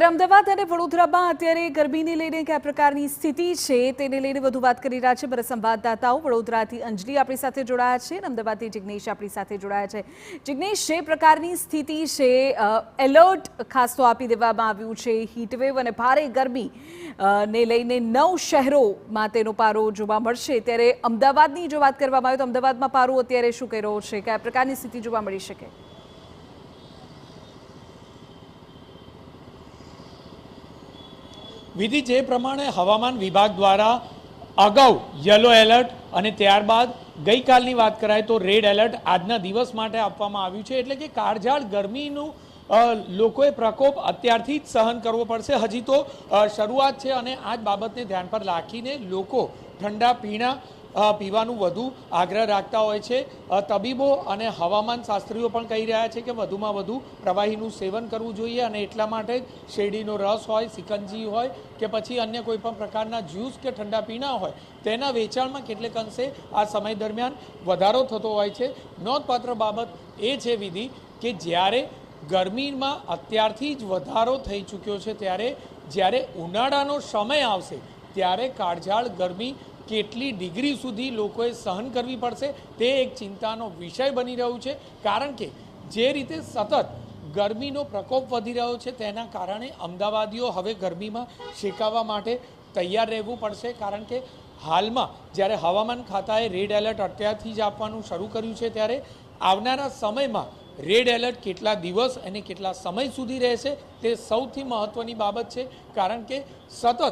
ત્યારે અમદાવાદ અને વડોદરામાં અત્યારે ગરમીને લઈને કયા પ્રકારની સ્થિતિ છે તેને લઈને વધુ વાત કરી રહ્યા છે મારા સંવાદદાતાઓ। વડોદરાથી અંજલિ આપણી સાથે જોડાયા છે અને અમદાવાદથી જિગ્નેશ આપણી સાથે જોડાયા છે। જિગ્નેશ, જે પ્રકારની સ્થિતિ છે, એલર્ટ ખાસ તો આપી દેવામાં આવ્યું છે હીટવેવ અને ભારે ગરમી ને લઈને 9 શહેરોમાં તેનો પારો જોવા મળશે। ત્યારે અમદાવાદની જો વાત કરવામાં આવે તો અમદાવાદમાં પારો અત્યારે શું કહી રહ્યો છે, કયા પ્રકારની સ્થિતિ જોવા મળી શકે? વિધિ, જે પ્રમાણે હવામાન વિભાગ દ્વારા અગાઉ યલો એલર્ટ અને ત્યારબાદ ગઈકાલની વાત કરાય તો રેડ એલર્ટ આજના દિવસ માટે આપવામાં આવ્યું છે, એટલે કે કાળઝાળ ગરમીનું લોકોએ પ્રકોપ અત્યારથી જ સહન કરવો પડશે। હજી તો શરૂઆત છે અને આ જ બાબતને ધ્યાન પર રાખીને લોકો ઠંડા પીણા પીવાનું વધુ આગ્રહ રાખતા હોય છે। તબીબો અને હવામાન શાસ્ત્રીઓ પણ કહી રહ્યા છે કે વધુમાં વધુ પ્રવાહીનું સેવન કરવું જોઈએ અને એટલા માટે જ શેરડીનો રસ હોય, સિકંજી હોય કે પછી અન્ય કોઈ પણ પ્રકારના જ્યુસ કે ઠંડા પીણા હોય તેના વેચાણમાં કેટલેક અંશે આ સમય દરમિયાન વધારો થતો હોય છે। નોંધપાત્ર બાબત એ છે વિધિ કે જ્યારે ગરમીમાં અત્યારથી જ વધારો થઈ ચૂક્યો છે, ત્યારે જ્યારે ઉનાળાનો સમય આવશે ત્યારે કાળઝાળ ગરમી કેટલી ડિગ્રી સુધી લોકોએ સહન કરવી પડશે તે એક ચિંતાનો વિષય બની રહ્યું છે, કારણ કે જે રીતે સતત ગરમીનો પ્રકોપ વધી રહ્યો છે તેના કારણે અમદાવાદીઓ હવે ગરમીમાં શેકાવા માટે તૈયાર રહેવું પડશે। કારણ કે હાલમાં જ્યારે હવામાન ખાતાએ રેડ એલર્ટ અત્યારથી જ આપવાનું શરૂ કર્યું છે, ત્યારે આવનારા સમયમાં રેડ એલર્ટ કેટલા દિવસ અને કેટલા સમય સુધી રહેશે તે સૌથી મહત્ત્વની બાબત છે, કારણ કે સતત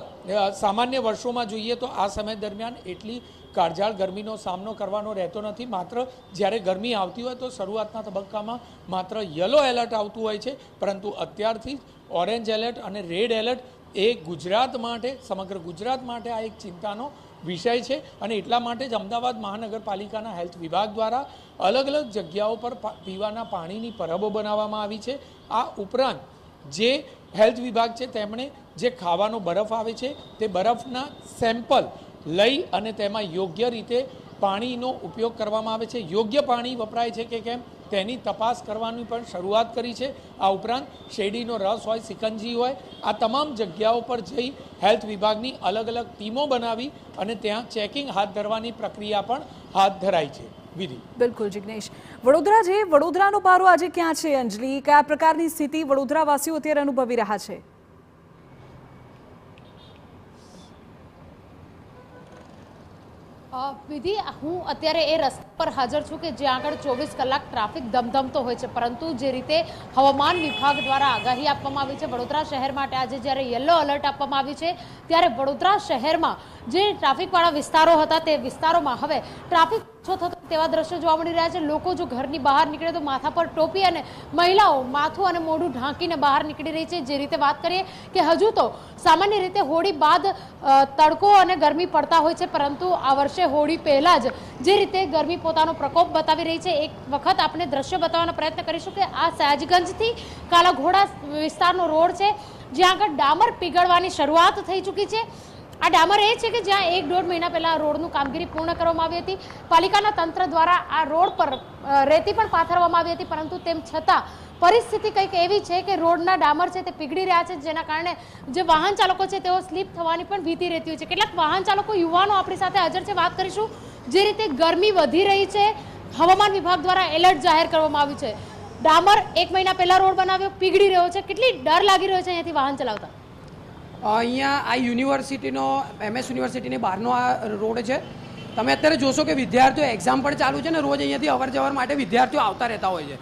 સામાન્ય વર્ષોમાં જોઈએ તો આ સમય દરમિયાન એટલી કાળઝાળ ગરમીનો સામનો કરવાનો રહેતો નથી। માત્ર જ્યારે ગરમી આવતી હોય તો શરૂઆતના તબક્કામાં માત્ર યલો એલર્ટ આવતું હોય છે, પરંતુ અત્યારથી જ ઓરેન્જ એલર્ટ અને રેડ એલર્ટ એ ગુજરાત માટે, સમગ્ર ગુજરાત માટે આ એક ચિંતાનો વિષય છે અને એટલા માટે જ અમદાવાદ મહાનગરપાલિકાના હેલ્થ વિભાગ દ્વારા અલગ અલગ જગ્યાઓ પર પીવાના પાણીની પરબો બનાવવામાં આવી છે। આ ઉપરાંત જે હેલ્થ વિભાગ છે તેમણે જે ખાવાનો બરફ આવે છે તે બરફના સેમ્પલ લઈ અને તેમાં યોગ્ય રીતે પાણીનો ઉપયોગ કરવામાં આવે છે, યોગ્ય પાણી વપરાય છે કે કેમ તેની તપાસ કરવાની પણ શરૂઆત કરી છે। આ ઉપરાંત શેરડીનો રસ હોય, સિકંજી હોય, આ તમામ જગ્યાઓ પર જઈ હેલ્થ વિભાગની અલગ અલગ ટીમો બનાવી અને ત્યાં ચેકિંગ હાથ ધરવાની પ્રક્રિયા પણ હાથ ધરાઈ છે। વિધિ, બિલકુલ જિગ્નેશ। વડોદરાનો પારો આજે ક્યાં છે અંજલિ? કયા પ્રકારની સ્થિતિ વડોદરાવાસીઓ અત્યારે અનુભવી રહ્યા છે? વિધિ, હું અત્યારે એ રસ્તા પર હાજર છું કે જ્યાં આગળ 24 કલાક ટ્રાફિક ધમધમતો હોય છે, પરંતુ જે રીતે હવામાન વિભાગ દ્વારા આગાહી આપવામાં આવી છે વડોદરા શહેર માટે આજે જ્યારે યલો એલર્ટ આપવામાં આવ્યું છે, ત્યારે વડોદરા શહેરમાં જે ટ્રાફિકવાળા વિસ્તારો હતા તે વિસ્તારોમાં હવે ટ્રાફિક ઓછો થતો તેવા દ્રશ્યો જોવા મળી રહ્યા છે। લોકો જો ઘરની બહાર નીકળે તો માથા પર ટોપી અને મહિલાઓ માથું અને મોઢું ઢાંકીને બહાર નીકળી રહી છે। જે રીતે વાત કરીએ કે હજુ તો સામાન્ય રીતે હોળી બાદ તડકો અને ગરમી પડતા હોય છે, પરંતુ આ વર્ષે હોળી પહેલા જ જે રીતે ગરમી પોતાનો પ્રકોપ બતાવી રહી છે, એક વખત આપણે દ્રશ્ય બતાવવાનો પ્રયત્ન કરીશું કે આ સયાજગંજથી કાલાઘોડા વિસ્તારનો રોડ છે, જ્યાં આગળ ડામર પીગળવાની શરૂઆત થઈ ચૂકી છે। આ ડામર એ છે કે જ્યાં 1-1.5 મહિના પહેલા રોડનું કામગીરી પૂર્ણ કરવામાં આવી હતી। પાલિકાના તંત્ર દ્વારા આ રોડ પર રેતી પણ પાથરવામાં આવી હતી, પરંતુ તેમ છતાં પરિસ્થિતિ કંઈક એવી છે કે રોડના ડામર છે તે પીગળી રહ્યા છે, જેના કારણે જે વાહન ચાલકો છે તેઓ સ્લીપ થવાની પણ ભીતિ રહેતી હોય છે। કેટલાક વાહન ચાલકો યુવાનો આપણી સાથે હાજર છે, વાત કરીશું। જે રીતે ગરમી વધી રહી છે, હવામાન વિભાગ દ્વારા એલર્ટ જાહેર કરવામાં આવ્યું છે, ડામર 1 મહિના પહેલા રોડ બનાવ્યો, પીગળી રહ્યો છે, કેટલી ડર લાગી રહ્યો છે અહીંયાથી વાહન ચલાવતા? અહીંયા આ યુનિવર્સિટીનો MS યુનિવર્સિટીની બહારનો આ રોડ છે। તમે અત્યારે જોશો કે વિદ્યાર્થીઓ એક્ઝામ પણ ચાલુ છે ને રોજ અહીંયાથી અવર જવર માટે વિદ્યાર્થીઓ આવતા રહેતા હોય છે,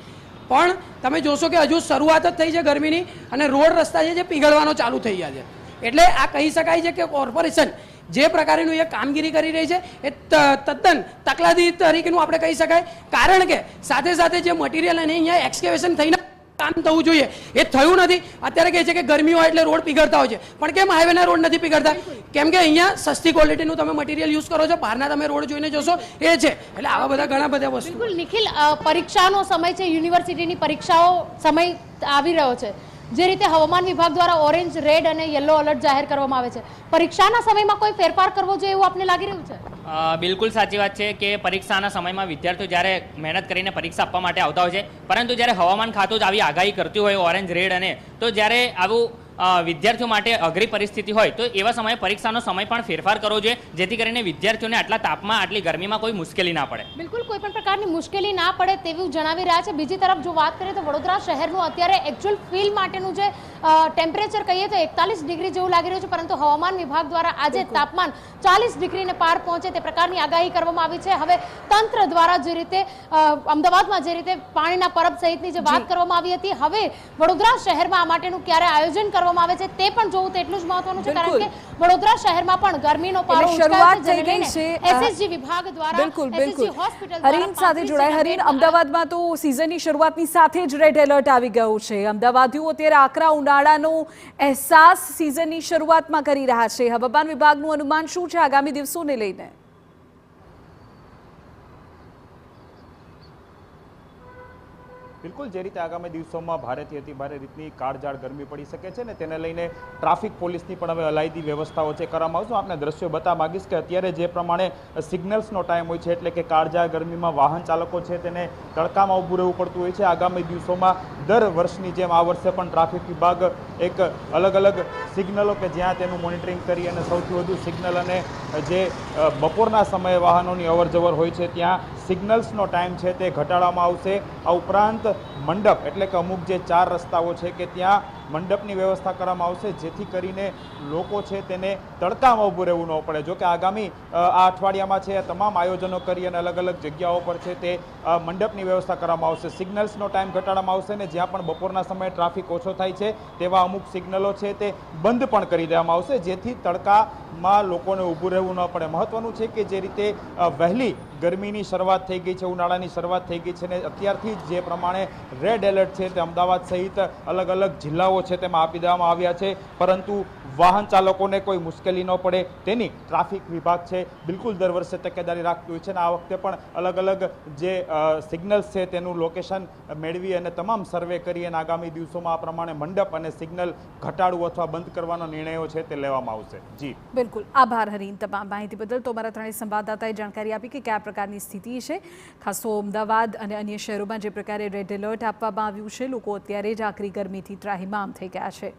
પણ તમે જોશો કે હજુ શરૂઆત જ થઈ છે ગરમીની અને રોડ રસ્તા છે જે પીગળવાનો ચાલુ થઈ ગયા છે। એટલે આ કહી શકાય છે કે કોર્પોરેશન જે પ્રકારનું એ કામગીરી કરી રહી છે એ તદ્દન તકલાદી તરીકેનું આપણે કહી શકાય, કારણ કે સાથે સાથે જે મટીરિયલ અને અહીંયા એક્સકેવેશન થઈને કામ થવું જોઈએ એ થયું નથી। અત્યારે કહે છે કે ગરમી હોય એટલે રોડ પીગળતા હોય છે, પણ કેમ હાઈવેના રોડ નથી પીગળતા? કેમ કે અહીંયા સસ્તી ક્વોલિટીનું તમે મટીરિયલ યુઝ કરો છો, બહારના તમે રોડ જોઈને જોશો એ છે। એટલે આવા બધા ઘણા બધા વસ્તુ। બિલકુલ નિખિલ, પરીક્ષાનો સમય છે, યુનિવર્સિટીની પરીક્ષાઓ સમય આવી રહ્યો છે, જે રીતે હવામાન વિભાગ દ્વારા ઓરેન્જ, રેડ અને યલો એલર્ટ જાહેર કરવામાં આવે છે, પરીક્ષાના સમયમાં કોઈ ફેરફાર કરવો જોઈએ એવું આપને લાગી રહ્યું છે? બિલકુલ સાચી વાત છે કે પરીક્ષાના સમયમાં વિદ્યાર્થીઓ જ્યારે મહેનત કરીને પરીક્ષા આપવા માટે આવતા હોય છે, પરંતુ જ્યારે હવામાન ખાતું જ આવી આગાહી કરતી હોય ઓરેન્જ, રેડ અને તો જ્યારે આવું વિદ્યાર્થીઓ માટે અઘરી પરિસ્થિતિ હોય તો એવા સમયે પરીક્ષાનો સમય પણ ફેરફાર કરવો જોઈએ, જેથી કરીને વિદ્યાર્થીઓને આટલા તાપમાં આટલી ગરમીમાં કોઈ મુશ્કેલી ના પડે. બિલકુલ કોઈ પણ પ્રકારની મુશ્કેલી ના પડે તેવું જણાવી રહ્યા છે. બીજી તરફ જો વાત કરીએ તો વડોદરા શહેરનું અત્યારે એકચ્યુઅલ ફીલ માટેનું જે ટેમ્પરેચર કહીએ તો 41 ડિગ્રી જેવું લાગી રહ્યું છે, પરંતુ હવામાન વિભાગ દ્વારા આજે તાપમાન 40 ડિગ્રીને પાર પહોંચે તે પ્રકારની આગાહી કરવામાં આવી છે. હવે તંત્ર દ્વારા જે રીતે અમદાવાદમાં જે રીતે પાણીના પરબ સહિતની જે વાત કરવામાં આવી હતી, હવે વડોદરા શહેરમાં આ માટેનું ક્યારે આયોજન કરવામાં આવે છે તે પણ જોવું તેટલું જ મહત્વનું છે, કારણ કે વડોદરા શહેરમાં પણ ગરમીનો પારો શરૂઆત થઈ ગઈ છે. એસએસજી વિભાગ દ્વારા બિલકુલ એસએસજી હોસ્પિટલ હરીન સાથે જોડાય. હરીન, અમદાવાદમાં તો સિઝનની શરૂઆતની સાથે જ રેડ એલર્ટ આવી ગયું છે. અમદાવાદીઓ અત્યારે આકરા ઉનાળાનો અહેસાસ સિઝનની શરૂઆતમાં કરી રહ્યા છે. હવામાન વિભાગનું અનુમાન શું છે આગામી દિવસોને લઈને? બિલકુલ, જે રીતે આગામી દિવસોમાં ભારેથી અતિ ભારે રીતની કાળઝાળ ગરમી પડી શકે છે ને તેને લઈને ટ્રાફિક પોલીસની પણ હવે અલાયદી વ્યવસ્થાઓ છે કરવામાં આવશે. આપને દ્રશ્યો બતાવવા માંગીશ કે અત્યારે જે પ્રમાણે સિગ્નલ્સનો ટાઈમ હોય છે, એટલે કે કાળઝાળ ગરમીમાં વાહન ચાલકો છે તેને તડકામાં ઊભું રહેવું પડતું હોય છે. આગામી દિવસોમાં દર વર્ષની જેમ આ વર્ષે પણ ટ્રાફિક વિભાગ એક અલગ અલગ સિગ્નલો કે જ્યાં તેનું મોનિટરિંગ કરી અને સૌથી વધુ સિગ્નલ અને જે બપોરના સમયે વાહનોની અવરજવર હોય છે ત્યાં સિગ્નલ્સનો ટાઈમ છે તે ઘટાડવામાં આવશે. આ ઉપરાંત મંડપ એટલે કે અમુક જે 4 રસ્તાઓ છે કે ત્યાં મંડપની વ્યવસ્થા કરવામાં આવશે, જેથી કરીને લોકો છે તેને તડકામાં ઊભું રહેવું ન પડે. જો કે આગામી આ અઠવાડિયામાં છે તમામ આયોજનો કરી અને અલગ અલગ જગ્યાઓ પર છે તે મંડપની વ્યવસ્થા કરવામાં આવશે. સિગ્નલ્સનો ટાઈમ ઘટાડવામાં આવશે ને જ્યાં પણ બપોરના સમયે ટ્રાફિક ઓછો થાય છે તેવા અમુક સિગ્નલો છે તે બંધ પણ કરી દેવામાં આવશે, જેથી તડકામાં લોકોને ઊભું રહેવું ન પડે. મહત્વનું છે કે જે રીતે વહેલી ગરમીની શરૂઆત થઈ ગઈ છે, ઉનાળાની શરૂઆત થઈ ગઈ છે ને અત્યારથી જ જે પ્રમાણે રેડ એલર્ટ છે તે અમદાવાદ સહિત અલગ અલગ જિલ્લાઓ છે તેમાં આપી દેવામાં આવ્યા છે, પરંતુ વાહન ચાલકોને કોઈ મુશ્કેલી ન પડે તેની ટ્રાફિક વિભાગ છે બિલકુલ દર વર્ષે તકેદારી રાખતું હોય છે અને આ વખતે પણ અલગ અલગ જે સિગ્નલ્સ છે તેનું લોકેશન મેળવી અને તમામ સર્વે કરી અને આગામી દિવસોમાં આ પ્રમાણે મંડપ અને સિગ્નલ ઘટાડવું અથવા બંધ કરવાનો નિર્ણયો છે તે લેવામાં આવશે. જી બિલકુલ, આભાર હરીન તમામ માહિતી બદલ. તો અમારા ત્રણેય સંવાદદાતાએ જાણકારી આપી કે કયા પ્રકારની સ્થિતિ છે. ખાસ તો અમદાવાદ અને અન્ય શહેરોમાં જે પ્રકારે રેડ એલર્ટ આપવામાં આવ્યું છે, લોકો અત્યારે જ આકરી ગરમીથી ત્રાહિમામ થઈ ગયા છે.